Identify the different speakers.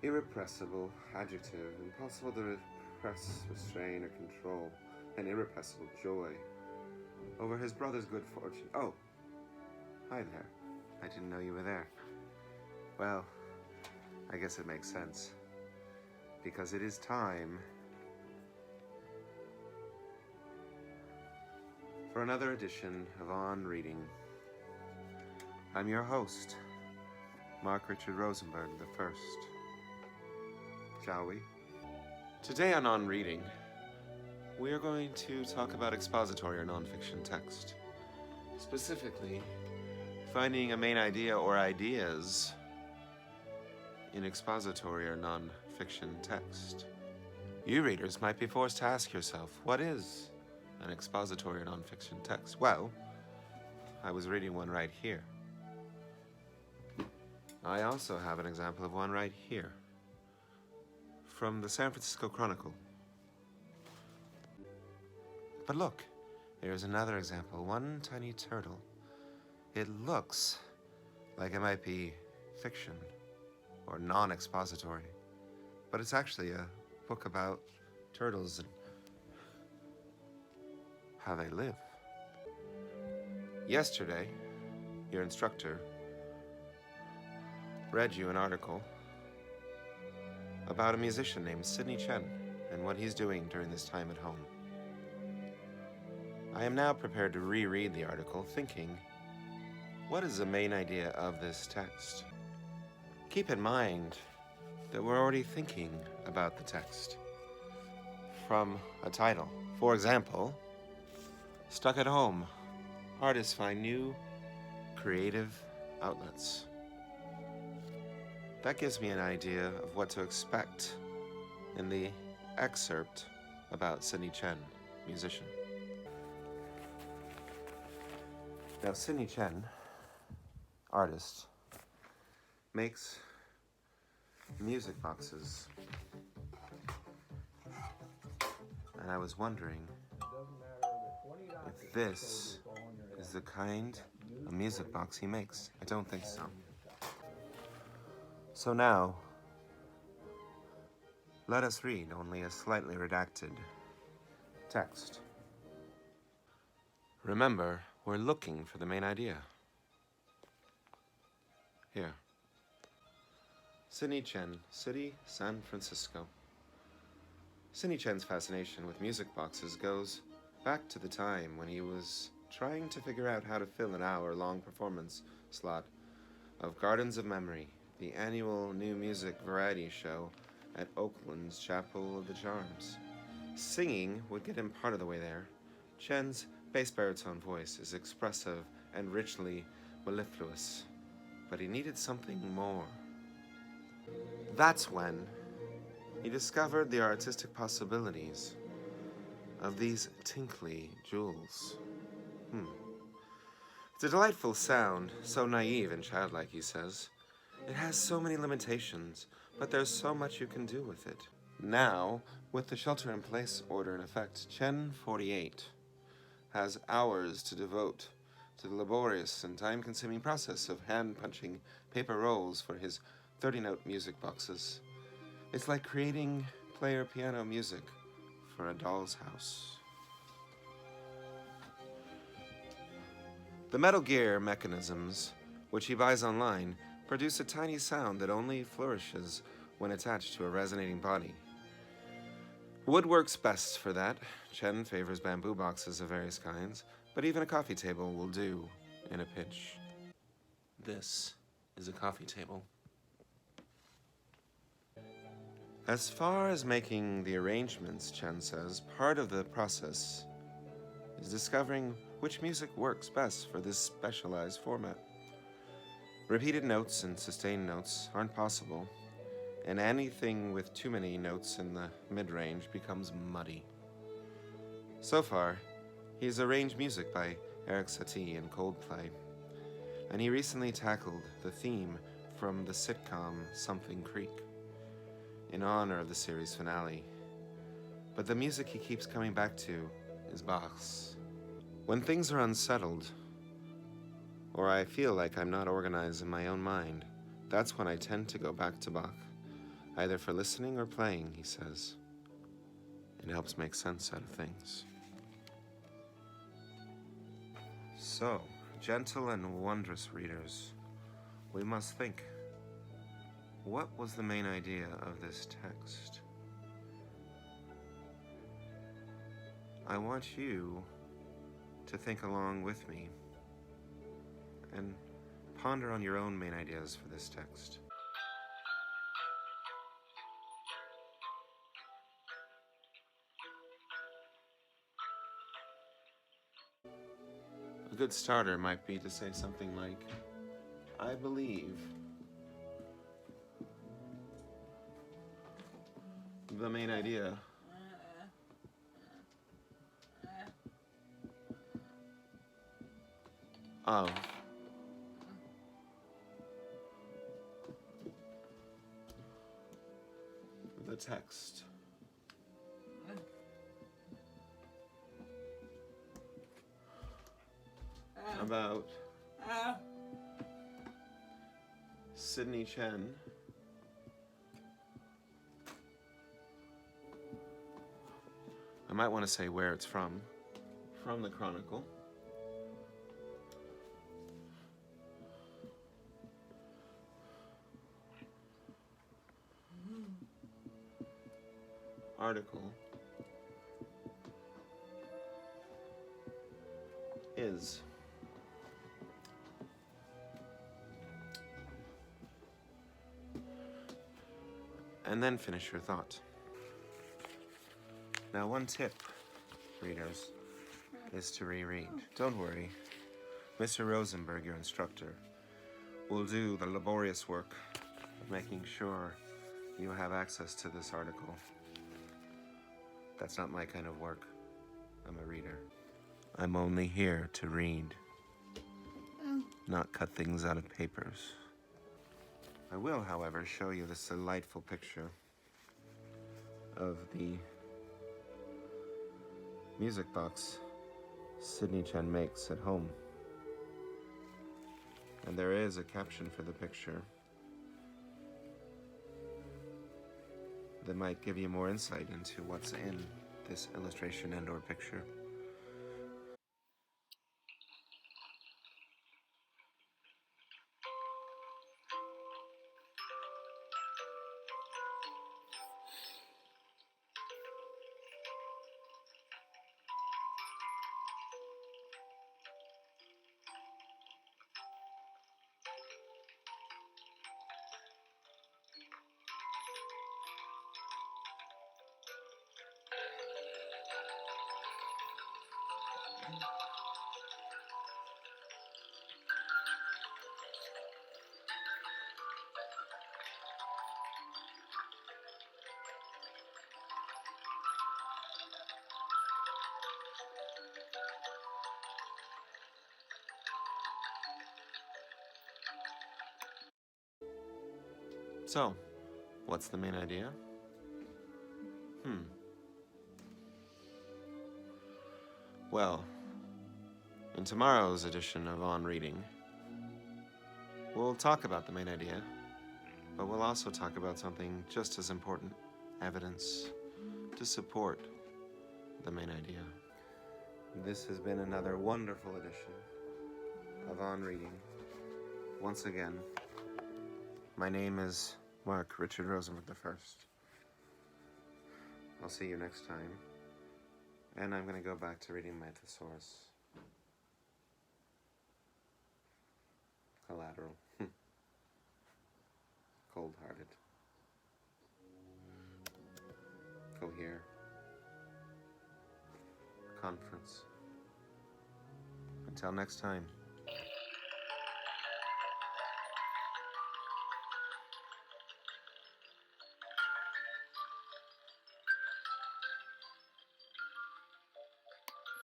Speaker 1: irrepressible adjective, impossible to repress, restrain, or control, an irrepressible joy over his brother's good fortune. Oh, hi there. I didn't know you were there. Well, I guess it makes sense, because it is time for another edition of On Reading. I'm your host, Mark Richard Rosenberg I. Shall we? Today on Reading, we are going to talk about expository or nonfiction text. Specifically, finding a main idea or ideas in expository or nonfiction text. You readers might be forced to ask yourself, what is an expository or nonfiction text? Well, I was reading one right here. I also have an example of one right here from the San Francisco Chronicle. But look, here's another example, one tiny turtle. It looks like it might be fiction or non-expository, but it's actually a book about turtles and how they live. Yesterday, your instructor read you an article about a musician named Sidney Chen and what he's doing during this time at home. I am now prepared to reread the article, thinking, what is the main idea of this text? Keep in mind that we're already thinking about the text from a title. For example, Stuck at Home, artists find new creative outlets. That gives me an idea of what to expect in the excerpt about Sidney Chen, musician. Now, Sidney Chen, artist, makes music boxes. And I was wondering if this is the kind of music box he makes. I don't think so. So now, let us read only a slightly redacted text. Remember, we're looking for the main idea. Here. Sidney Chen, City, San Francisco. Sidney Chen's fascination with music boxes goes back to the time when he was trying to figure out how to fill an hour-long performance slot of Gardens of Memory, the annual new music variety show at Oakland's Chapel of the Charms. Singing would get him part of the way there. Chen's bass baritone voice is expressive and richly mellifluous, but he needed something more. That's when he discovered the artistic possibilities of these tinkly jewels. It's a delightful sound, so naive and childlike, he says. It has so many limitations, but there's so much you can do with it. Now, with the shelter-in-place order in effect, Chen 48 has hours to devote to the laborious and time-consuming process of hand-punching paper rolls for his 30-note music boxes. It's like creating player piano music for a doll's house. The Metal Gear mechanisms, which he buys online, produce a tiny sound that only flourishes when attached to a resonating body. Wood works best for that. Chen favors bamboo boxes of various kinds, but even a coffee table will do in a pinch. This is a coffee table. As far as making the arrangements, Chen says, part of the process is discovering which music works best for this specialized format. Repeated notes and sustained notes aren't possible, and anything with too many notes in the mid-range becomes muddy. So far, he's arranged music by Eric Satie and Coldplay, and he recently tackled the theme from the sitcom Something Creek in honor of the series finale. But the music he keeps coming back to is Bach's. When things are unsettled, or I feel like I'm not organized in my own mind, that's when I tend to go back to Bach. either for listening or playing, he says. It helps make sense out of things. So, gentle and wondrous readers, we must think. What was the main idea of this text? I want you to think along with me and ponder on your own main ideas for this text. A good starter might be to say something like, I believe the main idea of the text about Sydney Chen I might want to say where it's from the Chronicle. Article is and then finish your thought. Now, one tip, readers, is to reread. Don't worry. Mr. Rosenberg, your instructor, will do the laborious work of making sure you have access to this article. That's not my kind of work. I'm a reader. I'm only here to read, not cut things out of papers. I will, however, show you this delightful picture of the music box Sydney Chen makes at home. And there is a caption for the picture that might give you more insight into what's in this illustration and or picture. So, what's the main idea? Well, in tomorrow's edition of On Reading, we'll talk about the main idea, but we'll also talk about something just as important, evidence to support the main idea. This has been another wonderful edition of On Reading. Once again, my name is Mark Richard Rosenberg I. I'll see you next time. And I'm going to go back to reading my thesaurus. Collateral. Cold-hearted. Cohere. Conference. Until next time.